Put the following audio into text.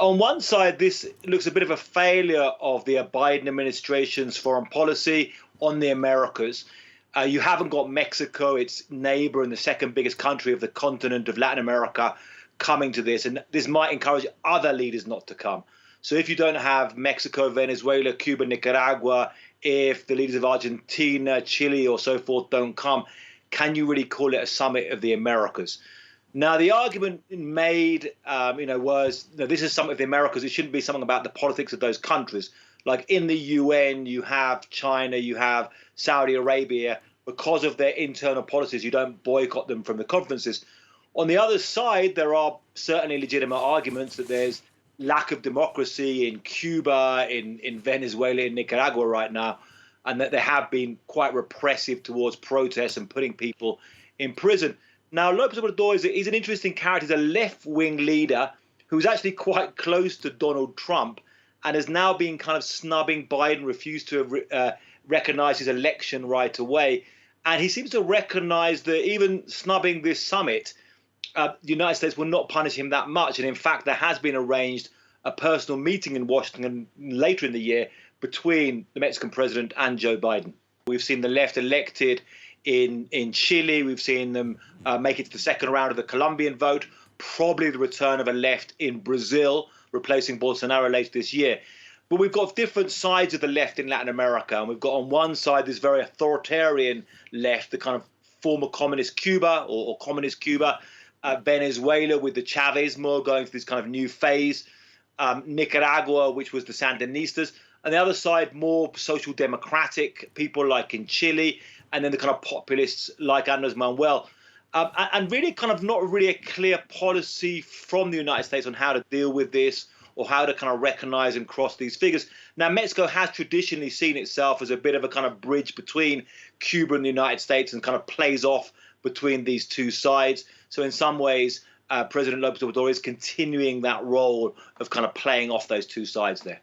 On one side, this looks a bit of a failure of the Biden administration's foreign policy on the Americas. You haven't got Mexico, its neighbor and the second biggest country of the continent of Latin America, coming to this. And this might encourage other leaders not to come. So if you don't have Mexico, Venezuela, Cuba, Nicaragua, if the leaders of Argentina, Chile, or so forth don't come, can you really call it a summit of the Americas? Now, the argument made, was this is something of the Americas. It shouldn't be something about the politics of those countries. Like in the UN, you have China, you have Saudi Arabia. Because of their internal policies, you don't boycott them from the conferences. On the other side, there are certainly legitimate arguments that there's lack of democracy in Cuba, in Venezuela, in Nicaragua right now, and that they have been quite repressive towards protests and putting people in prison. Now, Lopez Obrador he's an interesting character. He's a left-wing leader who's actually quite close to Donald Trump and has now been kind of snubbing Biden, refused to recognize his election right away. And he seems to recognize that even snubbing this summit, the United States will not punish him that much. And in fact, there has been arranged a personal meeting in Washington later in the year between the Mexican president and Joe Biden. We've seen the left elected in Chile. We've seen them make it to the second round of the Colombian vote, probably the return of a left in Brazil, replacing Bolsonaro later this year. But we've got different sides of the left in Latin America. And we've got on one side this very authoritarian left, the kind of former communist Cuba or communist Cuba, Venezuela with the Chavismo going through this kind of new phase, Nicaragua, which was the Sandinistas. And the other side, more social democratic people like in Chile, and then the kind of populists like Manuel. And really kind of not really a clear policy from the United States on how to deal with this or how to kind of recognize and cross these figures. Now, Mexico has traditionally seen itself as a bit of a kind of bridge between Cuba and the United States and kind of plays off between these two sides. So in some ways, President Lopez Obrador is continuing that role of kind of playing off those two sides there.